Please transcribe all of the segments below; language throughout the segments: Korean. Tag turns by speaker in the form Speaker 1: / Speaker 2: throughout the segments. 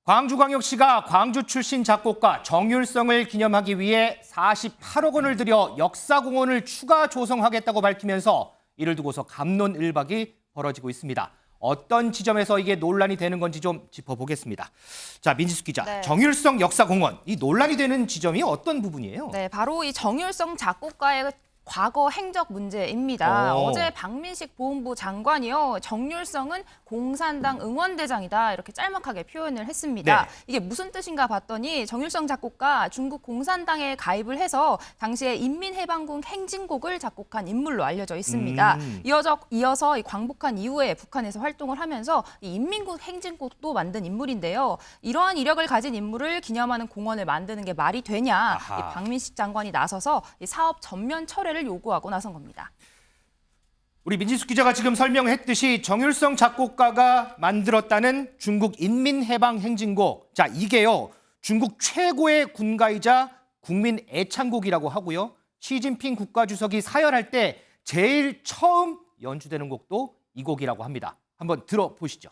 Speaker 1: 광주광역시가 광주 출신 작곡가 정율성을 기념하기 위해 48억 원을 들여 역사공원을 추가 조성하겠다고 밝히면서 이를 두고서 갑론을박이 벌어지고 있습니다. 어떤 지점에서 이게 논란이 되는 건지 좀 짚어보겠습니다. 자, 민지숙 기자,
Speaker 2: 네.
Speaker 1: 정율성 역사공원, 이 논란이 되는 지점이 어떤 부분이에요?
Speaker 2: 네, 바로 이 정율성 작곡가의 과거 행적 문제입니다. 어제 박민식 보훈부 장관이요, 정율성은 공산당 응원대장이다 이렇게 짤막하게 표현을 했습니다.
Speaker 1: 네.
Speaker 2: 이게 무슨 뜻인가 봤더니 정율성 작곡가 중국 공산당에 가입을 해서 당시에 인민해방군 행진곡을 작곡한 인물로 알려져 있습니다. 이어서 이 광복한 이후에 북한에서 활동을 하면서 이 인민군 행진곡도 만든 인물인데요. 이러한 이력을 가진 인물을 기념하는 공원을 만드는 게 말이 되냐? 이 박민식 장관이 나서서 이 사업 전면 철회를 요구하고 나선 겁니다.
Speaker 1: 우리 민지숙 기자가 지금 설명했듯이 정율성 작곡가가 만들었다는 중국 인민해방행진곡. 자, 이게요, 중국 최고의 군가이자 국민 애창곡이라고 하고요. 시진핑 국가주석이 사열할 때 제일 처음 연주되는 곡도 이 곡이라고 합니다. 한번 들어보시죠.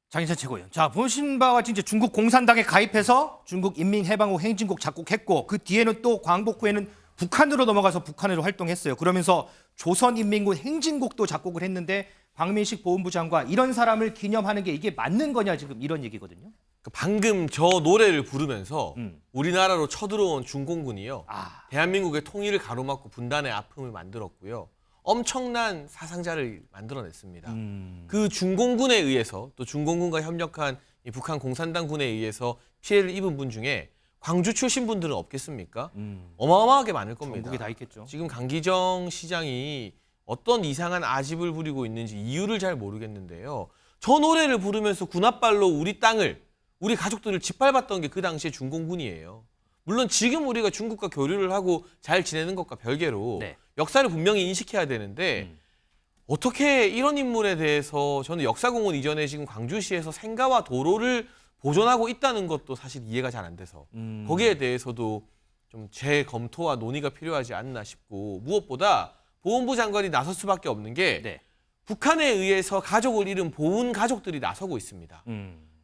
Speaker 1: 장인찬 최고위원. 자, 보신 바와 같이 이제 중국 공산당에 가입해서 중국 인민해방호 행진곡 작곡했고, 그 뒤에는 또 광복 후에는 북한으로 넘어가서 북한으로 활동했어요. 그러면서 조선인민군 행진곡도 작곡을 했는데 박민식 보훈부 장관, 이런 사람을 기념하는 게 이게 맞는 거냐 지금 이런 얘기거든요.
Speaker 3: 방금 저 노래를 부르면서 우리나라로 쳐들어온 중공군이요. 대한민국의 통일을 가로막고 분단의 아픔을 만들었고요. 엄청난 사상자를 만들어냈습니다. 그 중공군에 의해서, 또 중공군과 협력한 이 북한 공산당군에 의해서 피해를 입은 분 중에 광주 출신 분들은 없겠습니까? 어마어마하게 많을 겁니다.
Speaker 1: 전국에 다 있겠죠.
Speaker 3: 지금 강기정 시장이 어떤 이상한 아집을 부리고 있는지 이유를 잘 모르겠는데요. 저 노래를 부르면서 군홧발로 우리 땅을, 우리 가족들을 짓밟았던 게 그 당시에 중공군이에요. 물론 지금 우리가 중국과 교류를 하고 잘 지내는 것과 별개로
Speaker 1: 네.
Speaker 3: 역사를 분명히 인식해야 되는데 어떻게 이런 인물에 대해서 저는 역사공원 이전에 지금 광주시에서 생가와 도로를 보존하고 있다는 것도 사실 이해가 잘 안 돼서 거기에 대해서도 좀 재검토와 논의가 필요하지 않나 싶고, 무엇보다 보훈부 장관이 나설 수밖에 없는 게
Speaker 1: 네.
Speaker 3: 북한에 의해서 가족을 잃은 보훈 가족들이 나서고 있습니다.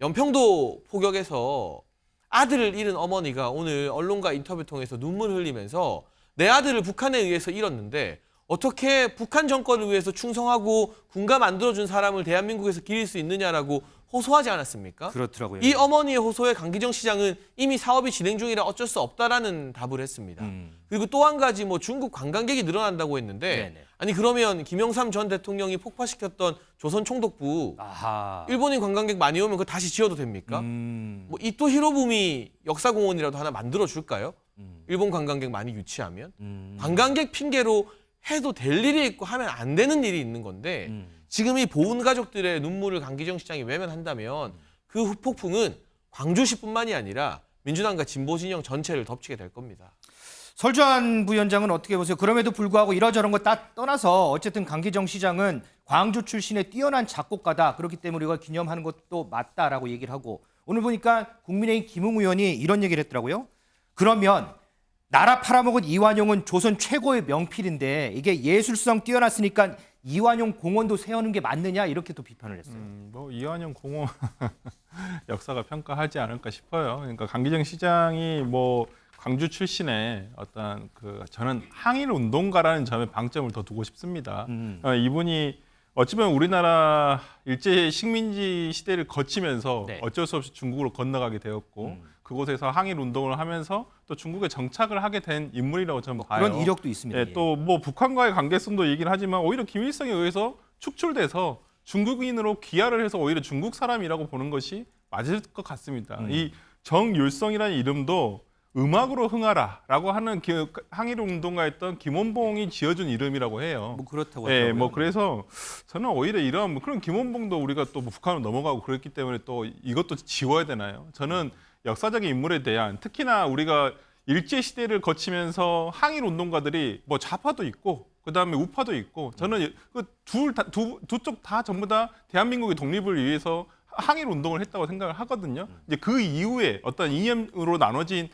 Speaker 3: 연평도 포격에서 아들을 잃은 어머니가 오늘 언론과 인터뷰 통해서 눈물 흘리면서 내 아들을 북한에 의해서 잃었는데 어떻게 북한 정권을 위해서 충성하고 군가 만들어준 사람을 대한민국에서 기릴 수 있느냐라고 호소하지 않았습니까?
Speaker 1: 그렇더라고요.
Speaker 3: 이 어머니의 호소에 강기정 시장은 이미 사업이 진행 중이라 어쩔 수 없다라는 답을 했습니다. 그리고 또 한 가지 중국 관광객이 늘어난다고 했는데
Speaker 1: 네네.
Speaker 3: 아니 그러면 김영삼 전 대통령이 폭파시켰던 조선 총독부 일본인 관광객 많이 오면 그거 다시 지어도 됩니까? 이토 히로부미 역사공원이라도 하나 만들어 줄까요? 일본 관광객 많이 유치하면 관광객 핑계로 해도 될 일이 있고 하면 안 되는 일이 있는 건데 지금 이 보훈 가족들의 눈물을 강기정 시장이 외면한다면 그 후폭풍은 광주시뿐만이 아니라 민주당과 진보 진영 전체를 덮치게 될 겁니다.
Speaker 1: 설주환 부위원장은 어떻게 보세요? 그럼에도 불구하고 이러저런 거 다 떠나서 어쨌든 강기정 시장은 광주 출신의 뛰어난 작곡가다. 그렇기 때문에 이걸 기념하는 것도 맞다라고 얘기를 하고, 오늘 보니까 국민의힘 김웅 의원이 이런 얘기를 했더라고요. 그러면 나라 팔아먹은 이완용은 조선 최고의 명필인데 이게 예술성 뛰어났으니까 이완용 공원도 세우는 게 맞느냐, 이렇게 또 비판을 했어요.
Speaker 4: 이완용 공원 역사가 평가하지 않을까 싶어요. 그러니까 강기정 시장이 광주 출신의 어떤 저는 항일 운동가라는 점에 방점을 더 두고 싶습니다. 이분이 어찌 보면 우리나라 일제 식민지 시대를 거치면서
Speaker 1: 네.
Speaker 4: 어쩔 수 없이 중국으로 건너가게 되었고 그곳에서 항일 운동을 하면서 또 중국에 정착을 하게 된 인물이라고 저는 봐요.
Speaker 1: 그런 이력도 있습니다.
Speaker 4: 네, 또 북한과의 관계성도 얘기를 하지만 오히려 김일성에 의해서 축출돼서 중국인으로 귀화를 해서 오히려 중국 사람이라고 보는 것이 맞을 것 같습니다. 이 정율성이라는 이름도 음악으로 흥하라라고 하는 항일 운동가였던 김원봉이 지어준 이름이라고 해요.
Speaker 1: 뭐 그렇다고
Speaker 4: 예,
Speaker 1: 하더라고요.
Speaker 4: 뭐 그래서 저는 오히려 이런 뭐 그런 김원봉도 우리가 또 뭐 북한으로 넘어가고 그랬기 때문에 또 이것도 지워야 되나요? 저는 역사적인 인물에 대한 특히나 우리가 일제 시대를 거치면서 항일 운동가들이 뭐 좌파도 있고 그다음에 우파도 있고 저는 두 쪽 다 전부 다 대한민국의 독립을 위해서 항일 운동을 했다고 생각을 하거든요. 이제 그 이후에 어떤 이념으로 나눠진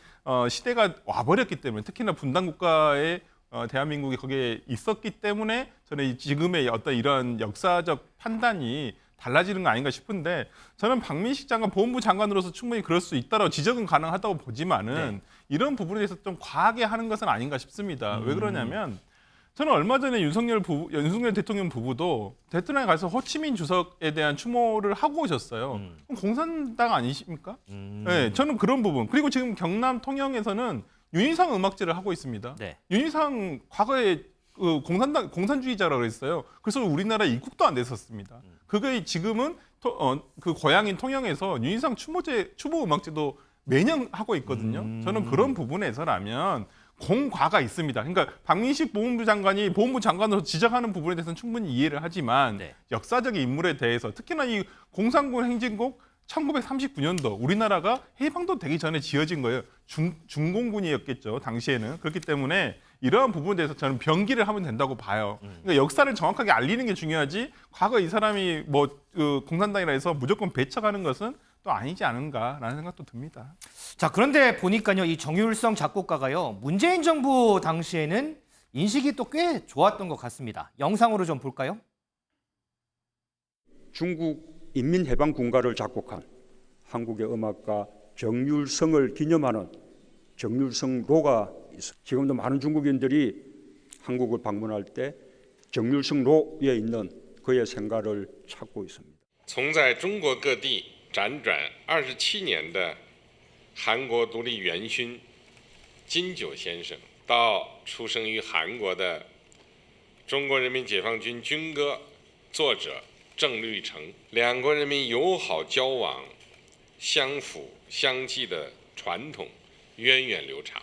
Speaker 4: 시대가 와버렸기 때문에 특히나 분단 국가의 대한민국이 거기에 있었기 때문에 저는 지금의 어떤 이런 역사적 판단이 달라지는 거 아닌가 싶은데 저는 박민식 장관 보훈부 장관으로서 충분히 그럴 수 있다라고 지적은 가능하다고 보지만은 이런 부분에 대해서 좀 과하게 하는 것은 아닌가 싶습니다. 왜 그러냐면 저는 얼마 전에 윤석열 대통령 부부도 베트남에 가서 호치민 주석에 대한 추모를 하고 오셨어요. 그럼 공산당 아니십니까? 네, 저는 그런 부분. 그리고 지금 경남 통영에서는 윤희상 음악제를 하고 있습니다.
Speaker 1: 네.
Speaker 4: 윤희상 과거에 그 공산주의자라고 그랬어요. 그래서 우리나라 입국도 안 됐었습니다. 그게 지금은 그 고향인 통영에서 윤희상 추모 음악제도 매년 하고 있거든요. 저는 그런 부분에서라면 공과가 있습니다. 그러니까 박민식 보훈부 장관으로 지적하는 부분에 대해서는 충분히 이해를 하지만
Speaker 1: 네.
Speaker 4: 역사적인 인물에 대해서 특히나 이 공산군 행진곡 1939년도 우리나라가 해방도 되기 전에 지어진 거예요. 중공군이었겠죠. 당시에는. 그렇기 때문에 이러한 부분에 대해서 저는 병기를 하면 된다고 봐요. 그러니까 역사를 정확하게 알리는 게 중요하지 과거 이 사람이 공산당이라 해서 무조건 배척하는 것은 또 아니지 않은가라는 생각도 듭니다.
Speaker 1: 자, 그런데 보니까요, 이 정율성 작곡가가요, 문재인 정부 당시에는 인식이 또 꽤 좋았던 것 같습니다. 영상으로 좀 볼까요?
Speaker 5: 중국 인민해방군가를 작곡한 한국의 음악가 정율성을 기념하는 정율성로가 있어. 지금도 많은 중국인들이 한국을 방문할 때 정율성로에 있는 그의 생가를 찾고 있습니다.
Speaker 6: 从在中国各地辗转27年的韩国独立元勋金九先生，到出生于韩国的中国人民解放军军歌作者郑律成，两国人民友好交往、相辅相济的传统源远流长。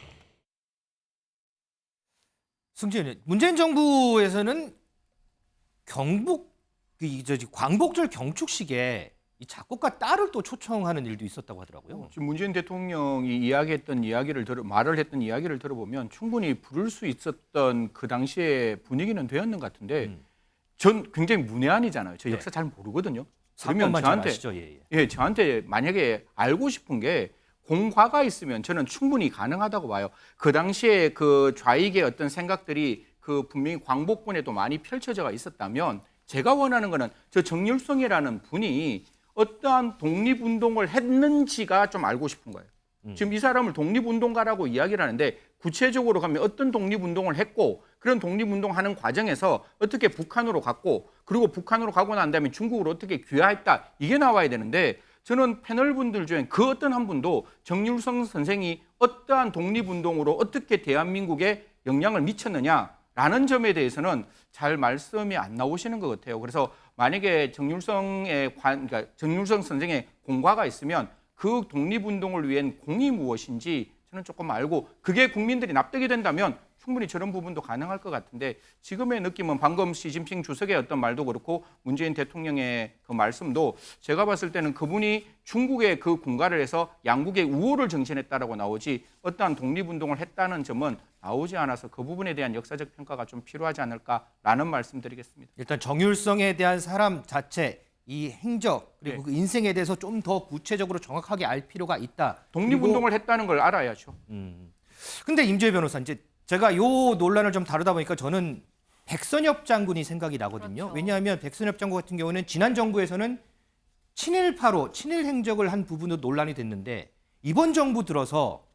Speaker 1: 승진, 문재인 정부에서는 광복절 경축식에 이 작곡가 딸을 또 초청하는 일도 있었다고 하더라고요.
Speaker 7: 지금 문재인 대통령이 말을 했던 이야기를 들어보면 충분히 부를 수 있었던 그 당시의 분위기는 되었는 것 같은데 전 굉장히 문외한이잖아요. 저 역사 잘 모르거든요. 그러면
Speaker 1: 사건만 잘 아시죠? 예.
Speaker 7: 저한테 만약에 알고 싶은 게 공과가 있으면 저는 충분히 가능하다고 봐요. 그 당시에 그 좌익의 어떤 생각들이 그 분명히 광복군에도 많이 펼쳐져 있었다면 제가 원하는 거는 저 정율성이라는 분이 어떠한 독립운동을 했는지가 좀 알고 싶은 거예요. 지금 이 사람을 독립운동가라고 이야기를 하는데 구체적으로 가면 어떤 독립운동을 했고 그런 독립운동하는 과정에서 어떻게 북한으로 갔고 그리고 북한으로 가고 난 다음에 중국으로 어떻게 귀화했다 이게 나와야 되는데 저는 패널 분들 중에 그 어떤 한 분도 정율성 선생이 어떠한 독립운동으로 어떻게 대한민국에 영향을 미쳤느냐라는 점에 대해서는 잘 말씀이 안 나오시는 것 같아요. 그래서 만약에 정율성 선생의 공과가 있으면 그 독립운동을 위한 공이 무엇인지 저는 조금 알고 그게 국민들이 납득이 된다면 충분히 저런 부분도 가능할 것 같은데 지금의 느낌은 방금 시진핑 주석의 어떤 말도 그렇고 문재인 대통령의 그 말씀도 제가 봤을 때는 그분이 중국의 그 군가를 해서 양국의 우호를 정신했다라고 나오지 어떠한 독립운동을 했다는 점은 나오지 않아서 그 부분에 대한 역사적 평가가 좀 필요하지 않을까라는 말씀드리겠습니다.
Speaker 1: 일단 정율성에 대한 사람 자체, 이 행적 그리고 그 인생에 대해서 좀 더 구체적으로 정확하게 알 필요가 있다.
Speaker 7: 독립운동을 했다는 걸 알아야죠.
Speaker 1: 근데 임주혜 변호사, 이제 제가 요 논란을 좀 다루다 보니까 저는 백선엽 장군이 생각이 나거든요.
Speaker 2: 그렇죠.
Speaker 1: 왜냐하면 백선엽 장군 같은 경우는 지난 정부에서는 친일파로 친일 행적을 한 부분도 논란이 됐는데 이번 정부 들어서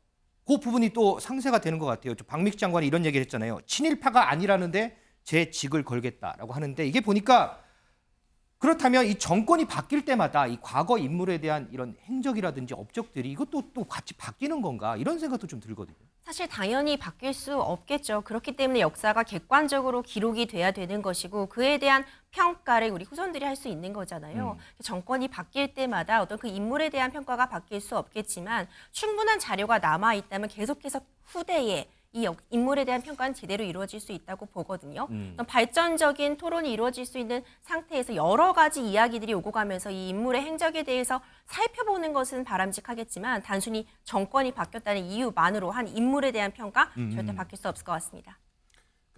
Speaker 1: 그 부분이 또 상쇄가 되는 것 같아요. 박민식 장관이 이런 얘기를 했잖아요. 친일파가 아니라는데 제 직을 걸겠다라고 하는데 이게 보니까 그렇다면 이 정권이 바뀔 때마다 이 과거 인물에 대한 이런 행적이라든지 업적들이 이것도 또 같이 바뀌는 건가 이런 생각도 좀 들거든요.
Speaker 8: 사실 당연히 바뀔 수 없겠죠. 그렇기 때문에 역사가 객관적으로 기록이 돼야 되는 것이고 그에 대한 평가를 우리 후손들이 할 수 있는 거잖아요. 정권이 바뀔 때마다 어떤 그 인물에 대한 평가가 바뀔 수 없겠지만 충분한 자료가 남아 있다면 계속해서 후대에 이 인물에 대한 평가는 제대로 이루어질 수 있다고 보거든요. 발전적인 토론이 이루어질 수 있는 상태에서 여러 가지 이야기들이 오고 가면서 이 인물의 행적에 대해서 살펴보는 것은 바람직하겠지만 단순히 정권이 바뀌었다는 이유만으로 한 인물에 대한 평가 절대 바뀔 수 없을 것 같습니다.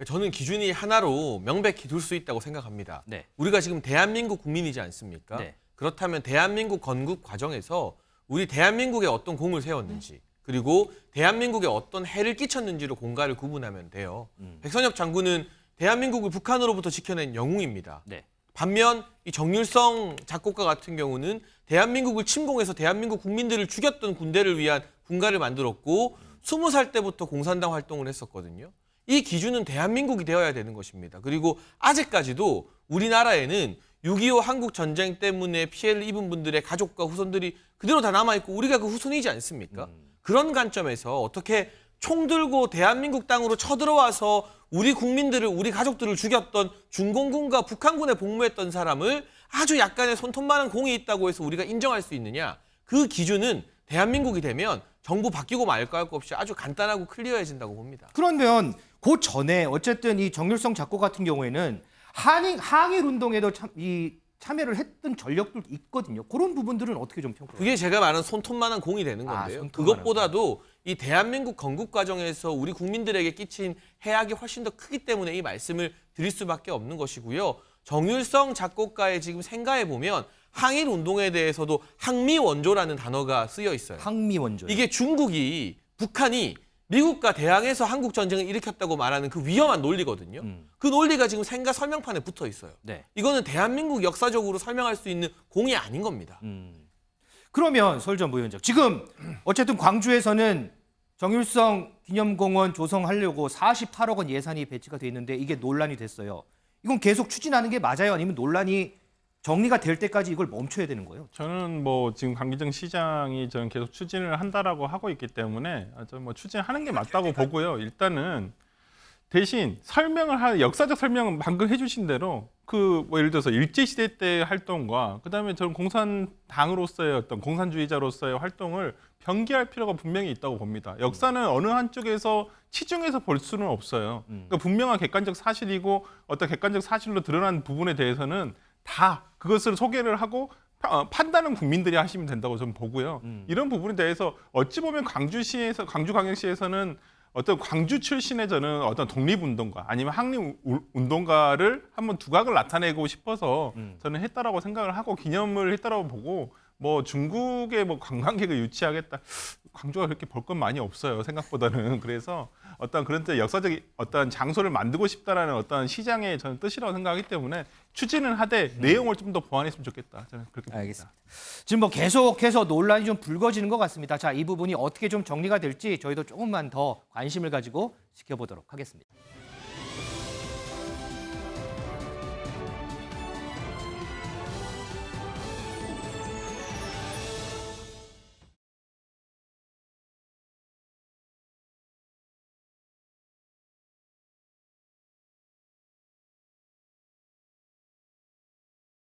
Speaker 3: 저는 기준이 하나로 명백히 둘 수 있다고 생각합니다.
Speaker 1: 네.
Speaker 3: 우리가 지금 대한민국 국민이지 않습니까?
Speaker 1: 네.
Speaker 3: 그렇다면 대한민국 건국 과정에서 우리 대한민국에 어떤 공을 세웠는지 그리고 대한민국에 어떤 해를 끼쳤는지로 공가를 구분하면 돼요. 백선엽 장군은 대한민국을 북한으로부터 지켜낸 영웅입니다.
Speaker 1: 네.
Speaker 3: 반면 이 정률성 작곡가 같은 경우는 대한민국을 침공해서 대한민국 국민들을 죽였던 군대를 위한 군가를 만들었고 20살 때부터 공산당 활동을 했었거든요. 이 기준은 대한민국이 되어야 되는 것입니다. 그리고 아직까지도 우리나라에는 6.25 한국 전쟁 때문에 피해를 입은 분들의 가족과 후손들이 그대로 다 남아있고 우리가 그 후손이지 않습니까? 그런 관점에서 어떻게 총 들고 대한민국 땅으로 쳐들어와서 우리 국민들을, 우리 가족들을 죽였던 중공군과 북한군에 복무했던 사람을 아주 약간의 손톱만한 공이 있다고 해서 우리가 인정할 수 있느냐? 그 기준은 대한민국이 되면 정부 바뀌고 말고 할 것 없이 아주 간단하고 클리어해진다고 봅니다.
Speaker 1: 그러면 그 전에 어쨌든 이 정률성 작곡 같은 경우에는 항일 운동에도 참여를 했던 전력도 있거든요. 그런 부분들은 어떻게 좀 평가해요?
Speaker 3: 그게 제가 말하는 손톱만한 공이 되는 건데요.
Speaker 1: 손톱만한
Speaker 3: 그것보다도 이 대한민국 건국 과정에서 우리 국민들에게 끼친 해악이 훨씬 더 크기 때문에 이 말씀을 드릴 수밖에 없는 것이고요. 정율성 작곡가의 지금 생가에 보면 항일 운동에 대해서도 항미원조라는 단어가 쓰여 있어요.
Speaker 1: 항미원조.
Speaker 3: 이게 북한이 미국과 대항해서 한국 전쟁을 일으켰다고 말하는 그 위험한 논리거든요. 그 논리가 지금 생가 설명판에 붙어 있어요.
Speaker 1: 네.
Speaker 3: 이거는 대한민국 역사적으로 설명할 수 있는 공이 아닌 겁니다.
Speaker 1: 그러면 설 전 부위원장 지금 어쨌든 광주에서는 정율성 기념공원 조성하려고 48억 원 예산이 배치가 돼 있는데 이게 논란이 됐어요. 이건 계속 추진하는 게 맞아요? 아니면 논란이 정리가 될 때까지 이걸 멈춰야 되는 거예요?
Speaker 4: 저는 뭐 지금 강기정 시장이 저는 계속 추진을 한다라고 하고 있기 때문에 저는 뭐 추진하는 게 맞다고 보고요. 일단은 대신 역사적 설명은 방금 해주신 대로 그 뭐 예를 들어서 일제 시대 때 활동과 그다음에 저는 공산당으로서의 어떤 공산주의자로서의 활동을 병기할 필요가 분명히 있다고 봅니다. 역사는 어느 한쪽에서 치중해서 볼 수는 없어요. 그러니까 분명한 객관적 사실이고 어떤 객관적 사실로 드러난 부분에 대해서는 다 그것을 소개를 하고 판단은 국민들이 하시면 된다고 저는 보고요. 이런 부분에 대해서 어찌 보면 광주광역시에서는 어떤 광주 출신의 저는 어떤 독립운동가 아니면 항일운동가를 한번 두각을 나타내고 싶어서 저는 했다라고 생각을 하고 기념을 했다라고 보고 뭐 중국에 뭐 관광객을 유치하겠다. 광주가 그렇게 볼 건 많이 없어요. 생각보다는. 그래서 어떤 그런 역사적 어떤 장소를 만들고 싶다라는 어떤 시장의 저는 뜻이라고 생각하기 때문에 추진은 하되 내용을 좀 더 보완했으면 좋겠다. 저는 그렇게 봅니다.
Speaker 1: 알겠습니다. 지금 뭐 계속해서 논란이 좀 불거지는 것 같습니다. 자, 이 부분이 어떻게 좀 정리가 될지 저희도 조금만 더 관심을 가지고 지켜보도록 하겠습니다.